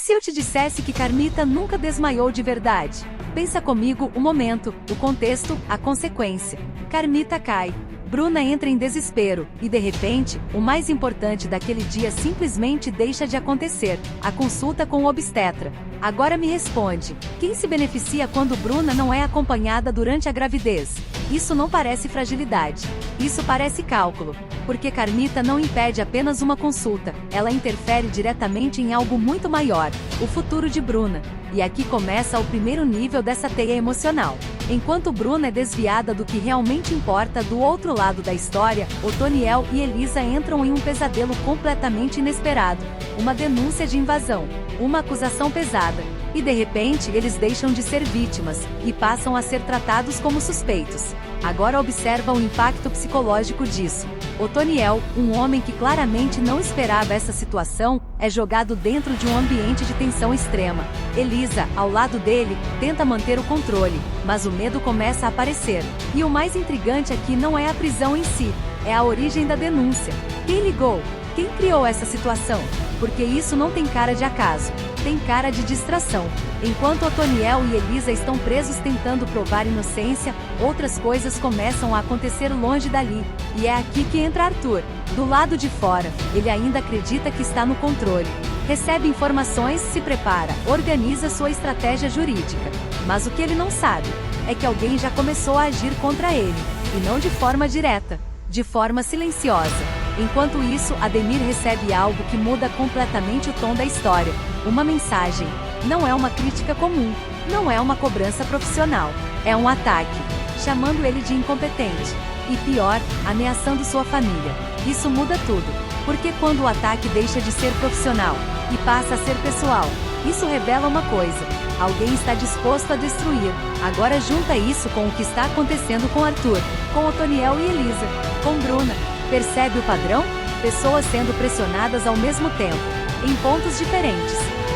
se eu te dissesse que Carmita nunca desmaiou de verdade? Pensa comigo um momento, o contexto, a consequência. Carmita cai. Bruna entra em desespero, e de repente, o mais importante daquele dia simplesmente deixa de acontecer, a consulta com o obstetra. Agora me responde, quem se beneficia quando Bruna não é acompanhada durante a gravidez? Isso não parece fragilidade. Isso parece cálculo. Porque Carmita não impede apenas uma consulta, ela interfere diretamente em algo muito maior, o futuro de Bruna. E aqui começa o primeiro nível dessa teia emocional. Enquanto Bruna é desviada do que realmente importa do outro lado da história, Otoniel e Elisa entram em um pesadelo completamente inesperado. Uma denúncia de invasão. Uma acusação pesada. E de repente eles deixam de ser vítimas, e passam a ser tratados como suspeitos. Agora observa o impacto psicológico disso. Otoniel, um homem que claramente não esperava essa situação, é jogado dentro de um ambiente de tensão extrema. Elisa, ao lado dele, tenta manter o controle, mas o medo começa a aparecer. E o mais intrigante aqui não é a prisão em si, é a origem da denúncia. Quem ligou? Quem criou essa situação? Porque isso não tem cara de acaso, tem cara de distração. Enquanto Otoniel e Elisa estão presos tentando provar inocência, outras coisas começam a acontecer longe dali. E é aqui que entra Arthur. Do lado de fora, ele ainda acredita que está no controle. Recebe informações, se prepara, organiza sua estratégia jurídica. Mas o que ele não sabe é que alguém já começou a agir contra ele, e não de forma direta, de forma silenciosa. Enquanto isso, Ademir recebe algo que muda completamente o tom da história. Uma mensagem. Não é uma crítica comum. Não é uma cobrança profissional. É um ataque. Chamando ele de incompetente. E pior, ameaçando sua família. Isso muda tudo. Porque quando o ataque deixa de ser profissional e passa a ser pessoal, isso revela uma coisa. Alguém está disposto a destruir. Agora junta isso com o que está acontecendo com Arthur, com Otoniel e Elisa, com Bruna. Percebe o padrão? Pessoas sendo pressionadas ao mesmo tempo, em pontos diferentes,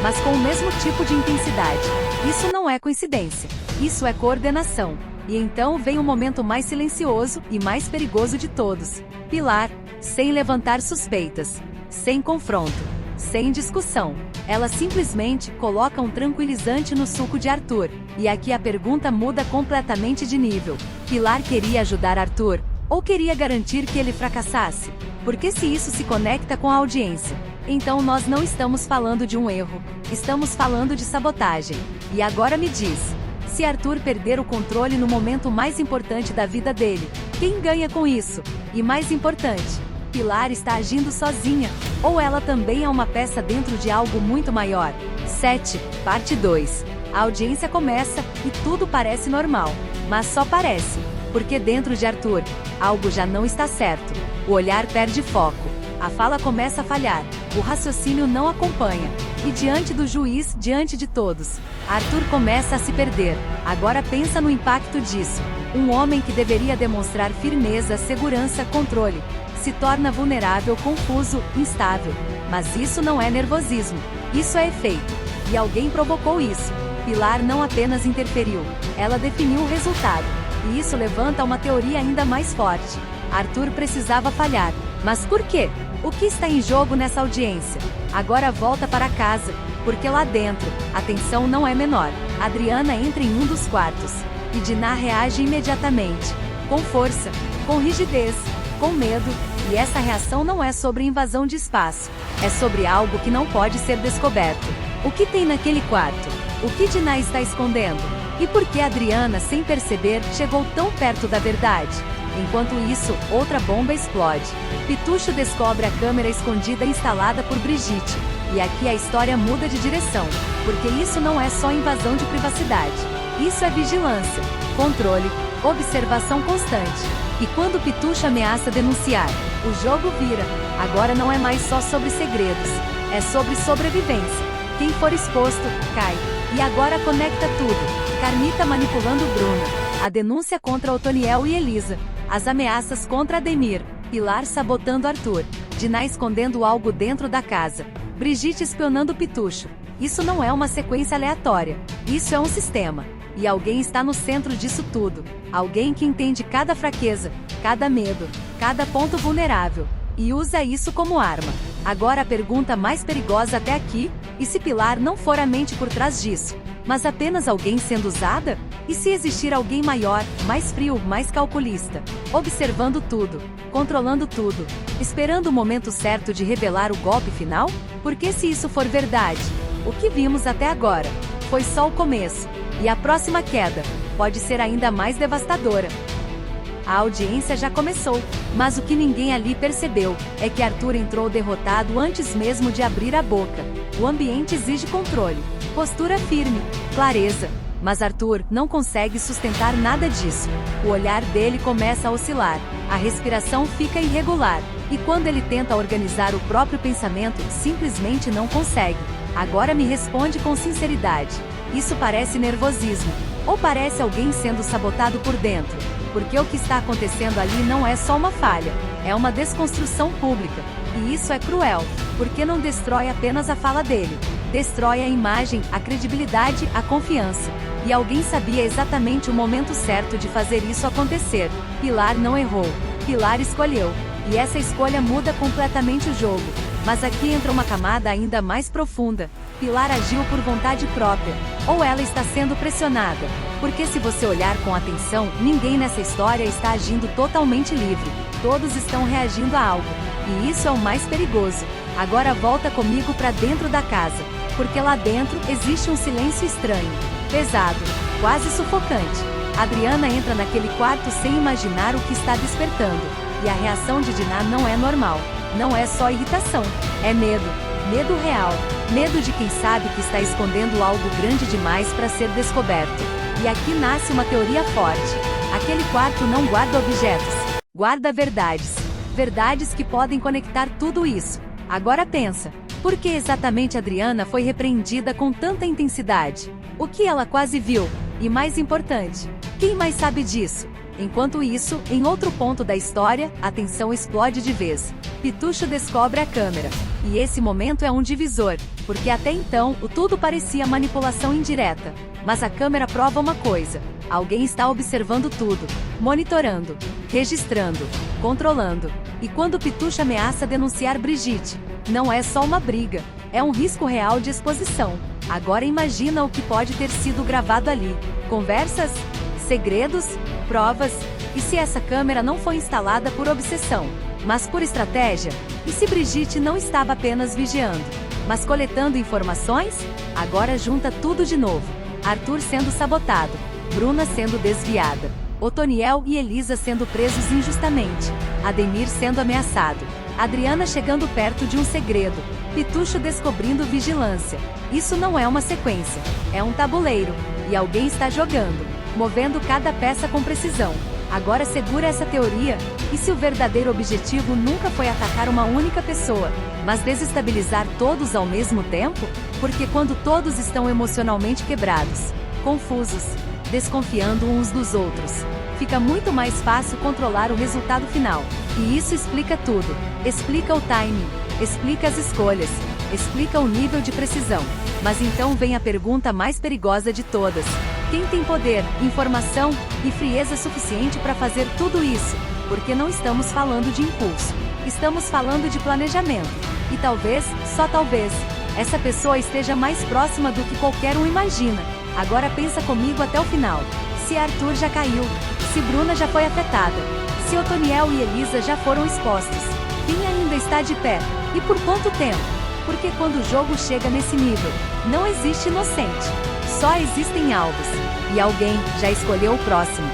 mas com o mesmo tipo de intensidade. Isso não é coincidência. Isso é coordenação. E então vem o momento mais silencioso e mais perigoso de todos. Pilar, sem levantar suspeitas, sem confronto, sem discussão. Ela simplesmente coloca um tranquilizante no suco de Arthur. E aqui a pergunta muda completamente de nível. Pilar queria ajudar Arthur? Ou queria garantir que ele fracassasse? Porque se isso se conecta com a audiência, então nós não estamos falando de um erro, estamos falando de sabotagem. E agora me diz, se Arthur perder o controle no momento mais importante da vida dele, quem ganha com isso? E mais importante, Pilar está agindo sozinha, ou ela também é uma peça dentro de algo muito maior? 7, parte 2. A audiência começa, e tudo parece normal, mas só parece. Porque dentro de Arthur, algo já não está certo. O olhar perde foco. A fala começa a falhar. O raciocínio não acompanha. E diante do juiz, diante de todos, Arthur começa a se perder. Agora pensa no impacto disso. Um homem que deveria demonstrar firmeza, segurança, controle, se torna vulnerável, confuso, instável. Mas isso não é nervosismo. Isso é efeito. E alguém provocou isso. Pilar não apenas interferiu, ela definiu o resultado. E isso levanta uma teoria ainda mais forte. Arthur precisava falhar. Mas por quê? O que está em jogo nessa audiência? Agora volta para casa, porque lá dentro, a tensão não é menor. Adriana entra em um dos quartos. E Diná reage imediatamente. Com força, com rigidez, com medo. E essa reação não é sobre invasão de espaço. É sobre algo que não pode ser descoberto. O que tem naquele quarto? O que Diná está escondendo? E por que Adriana, sem perceber, chegou tão perto da verdade? Enquanto isso, outra bomba explode. Pitucho descobre a câmera escondida instalada por Brigitte. E aqui a história muda de direção. Porque isso não é só invasão de privacidade. Isso é vigilância, controle, observação constante. E quando Pitucho ameaça denunciar, o jogo vira. Agora não é mais só sobre segredos. É sobre sobrevivência. Quem for exposto, cai. E agora conecta tudo. Carmita manipulando Bruna. A denúncia contra Otoniel e Elisa. As ameaças contra Ademir. Pilar sabotando Arthur. Diná escondendo algo dentro da casa. Brigitte espionando Pitucho. Isso não é uma sequência aleatória. Isso é um sistema. E alguém está no centro disso tudo. Alguém que entende cada fraqueza, cada medo, cada ponto vulnerável. E usa isso como arma. Agora a pergunta mais perigosa até aqui: E se Pilar não for a mente por trás disso, mas apenas alguém sendo usada? E se existir alguém maior, mais frio, mais calculista, observando tudo, controlando tudo, esperando o momento certo de revelar o golpe final? Porque se isso for verdade, o que vimos até agora foi só o começo, e a próxima queda pode ser ainda mais devastadora. A audiência já começou, mas o que ninguém ali percebeu é que Arthur entrou derrotado antes mesmo de abrir a boca. O ambiente exige controle, postura firme, clareza, mas Arthur não consegue sustentar nada disso. O olhar dele começa a oscilar, a respiração fica irregular, e quando ele tenta organizar o próprio pensamento, simplesmente não consegue. Agora me responde com sinceridade. Isso parece nervosismo, ou parece alguém sendo sabotado por dentro? Porque o que está acontecendo ali não é só uma falha, é uma desconstrução pública. E isso é cruel, porque não destrói apenas a fala dele, destrói a imagem, a credibilidade, a confiança. E alguém sabia exatamente o momento certo de fazer isso acontecer. Pilar não errou, Pilar escolheu. E essa escolha muda completamente o jogo. Mas aqui entra uma camada ainda mais profunda. Pilar agiu por vontade própria, ou ela está sendo pressionada? Porque se você olhar com atenção, ninguém nessa história está agindo totalmente livre. Todos estão reagindo a algo. E isso é o mais perigoso. Agora volta comigo para dentro da casa. Porque lá dentro existe um silêncio estranho, pesado, quase sufocante. Adriana entra naquele quarto sem imaginar o que está despertando. E a reação de Dinah não é normal. Não é só irritação, é medo. Medo real. Medo de quem sabe que está escondendo algo grande demais para ser descoberto. E aqui nasce uma teoria forte. Aquele quarto não guarda objetos, guarda verdades. Verdades que podem conectar tudo isso. Agora pensa, por que exatamente Adriana foi repreendida com tanta intensidade? O que ela quase viu? E mais importante, quem mais sabe disso? Enquanto isso, em outro ponto da história, a tensão explode de vez. Pitucho descobre a câmera. E esse momento é um divisor, porque até então, o tudo parecia manipulação indireta. Mas a câmera prova uma coisa: alguém está observando tudo, monitorando, registrando, controlando. E quando Pitucho ameaça denunciar Brigitte, não é só uma briga, é um risco real de exposição. Agora imagina o que pode ter sido gravado ali. Conversas? Segredos? Provas? E se essa câmera não foi instalada por obsessão, mas por estratégia? E se Brigitte não estava apenas vigiando, mas coletando informações? Agora junta tudo de novo. Arthur sendo sabotado, Bruna sendo desviada, Otoniel e Elisa sendo presos injustamente, Ademir sendo ameaçado, Adriana chegando perto de um segredo, Pitucho descobrindo vigilância. Isso não é uma sequência, é um tabuleiro, e alguém está jogando, movendo cada peça com precisão. Agora segura essa teoria. E se o verdadeiro objetivo nunca foi atacar uma única pessoa, mas desestabilizar todos ao mesmo tempo? Porque quando todos estão emocionalmente quebrados, confusos, desconfiando uns dos outros, fica muito mais fácil controlar o resultado final. E isso explica tudo. Explica o timing, explica as escolhas, explica o nível de precisão. Mas então vem a pergunta mais perigosa de todas. Quem tem poder, informação e frieza suficiente para fazer tudo isso? Porque não estamos falando de impulso. Estamos falando de planejamento. E talvez, só talvez, essa pessoa esteja mais próxima do que qualquer um imagina. Agora pensa comigo até o final. Se Arthur já caiu, se Bruna já foi afetada, se Otoniel e Elisa já foram expostos, quem ainda está de pé? E por quanto tempo? Porque quando o jogo chega nesse nível, não existe inocente. Só existem alvos. E alguém já escolheu o próximo.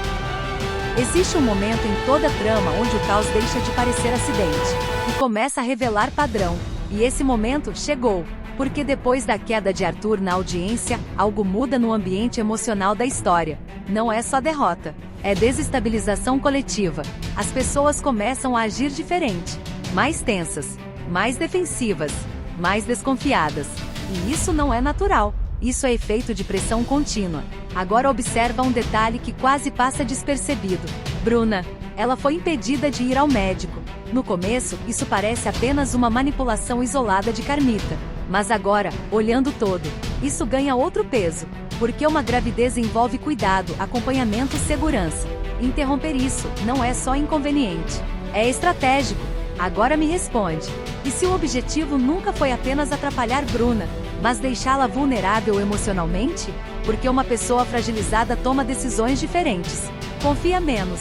Existe um momento em toda a trama onde o caos deixa de parecer acidente e começa a revelar padrão. E esse momento chegou, porque depois da queda de Arthur na audiência, algo muda no ambiente emocional da história. Não é só derrota, é desestabilização coletiva. As pessoas começam a agir diferente, mais tensas, mais defensivas, mais desconfiadas. E isso não é natural. Isso é efeito de pressão contínua. Agora observa um detalhe que quase passa despercebido. Bruna, ela foi impedida de ir ao médico. No começo, isso parece apenas uma manipulação isolada de Carmita. Mas agora, olhando todo, isso ganha outro peso. Porque uma gravidez envolve cuidado, acompanhamento e segurança. Interromper isso não é só inconveniente, é estratégico. Agora me responde. E se o objetivo nunca foi apenas atrapalhar Bruna, Mas deixá-la vulnerável emocionalmente? Porque uma pessoa fragilizada toma decisões diferentes. Confia menos.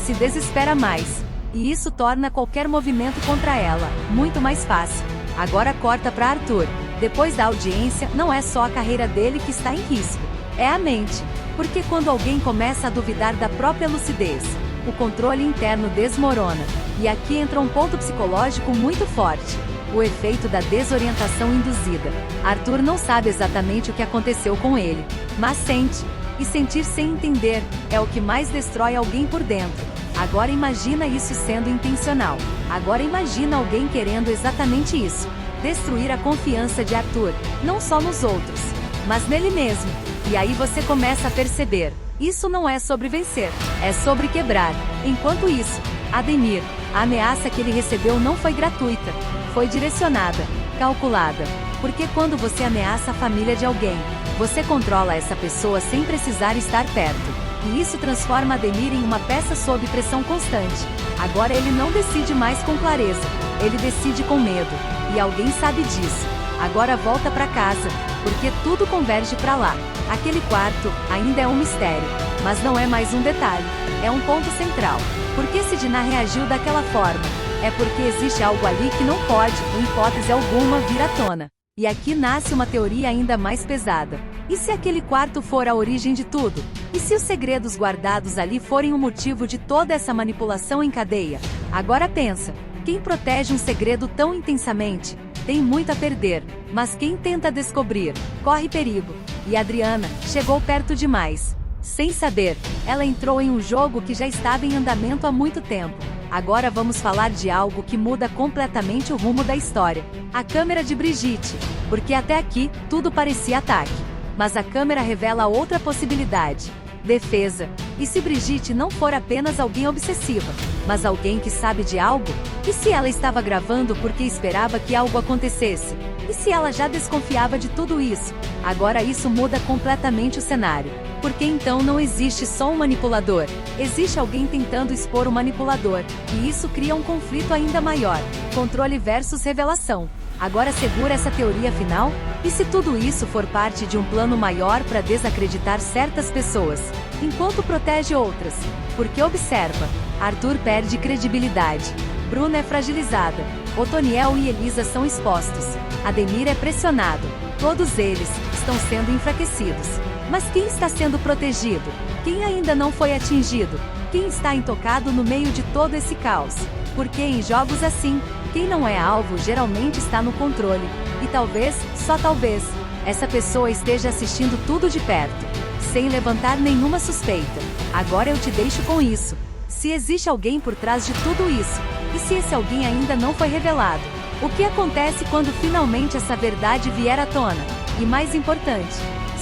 Se desespera mais. E isso torna qualquer movimento contra ela muito mais fácil. Agora corta para Arthur. Depois da audiência, não é só a carreira dele que está em risco. É a mente. Porque quando alguém começa a duvidar da própria lucidez, o controle interno desmorona. E aqui entra um ponto psicológico muito forte. O efeito da desorientação induzida. Arthur não sabe exatamente o que aconteceu com ele, mas sente. E sentir sem entender é o que mais destrói alguém por dentro. Agora imagina isso sendo intencional. Agora imagina alguém querendo exatamente isso. Destruir a confiança de Arthur, não só nos outros, mas nele mesmo. E aí você começa a perceber. Isso não é sobre vencer, é sobre quebrar. Enquanto isso, Ademir, a ameaça que ele recebeu não foi gratuita. Foi direcionada, calculada. Porque quando você ameaça a família de alguém, você controla essa pessoa sem precisar estar perto. E isso transforma Ademir em uma peça sob pressão constante. Agora ele não decide mais com clareza, ele decide com medo. E alguém sabe disso. Agora volta para casa, porque tudo converge para lá. Aquele quarto ainda é um mistério, mas não é mais um detalhe, é um ponto central. Por que Sidna reagiu daquela forma? É porque existe algo ali que não pode, em hipótese alguma, vir à tona. E aqui nasce uma teoria ainda mais pesada. E se aquele quarto for a origem de tudo? E se os segredos guardados ali forem o motivo de toda essa manipulação em cadeia? Agora pensa, quem protege um segredo tão intensamente, tem muito a perder, mas quem tenta descobrir, corre perigo. E Adriana chegou perto demais. Sem saber, ela entrou em um jogo que já estava em andamento há muito tempo. Agora vamos falar de algo que muda completamente o rumo da história. A câmera de Brigitte. Porque até aqui, tudo parecia ataque. Mas a câmera revela outra possibilidade. Defesa. E se Brigitte não for apenas alguém obsessiva, mas alguém que sabe de algo? E se ela estava gravando porque esperava que algo acontecesse? E se ela já desconfiava de tudo isso? Agora isso muda completamente o cenário. Porque então não existe só um manipulador, existe alguém tentando expor o manipulador, e isso cria um conflito ainda maior. Controle versus revelação. Agora segura essa teoria final? E se tudo isso for parte de um plano maior para desacreditar certas pessoas, enquanto protege outras? Porque observa, Arthur perde credibilidade, Bruna é fragilizada, Otoniel e Elisa são expostos, Ademir é pressionado, todos eles estão sendo enfraquecidos. Mas quem está sendo protegido? Quem ainda não foi atingido? Quem está intocado no meio de todo esse caos? Porque em jogos assim, quem não é alvo geralmente está no controle. E talvez, só talvez, essa pessoa esteja assistindo tudo de perto, sem levantar nenhuma suspeita. Agora eu te deixo com isso. Se existe alguém por trás de tudo isso, e se esse alguém ainda não foi revelado, o que acontece quando finalmente essa verdade vier à tona? E mais importante,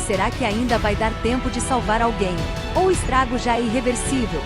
será que ainda vai dar tempo de salvar alguém? Ou o estrago já é irreversível?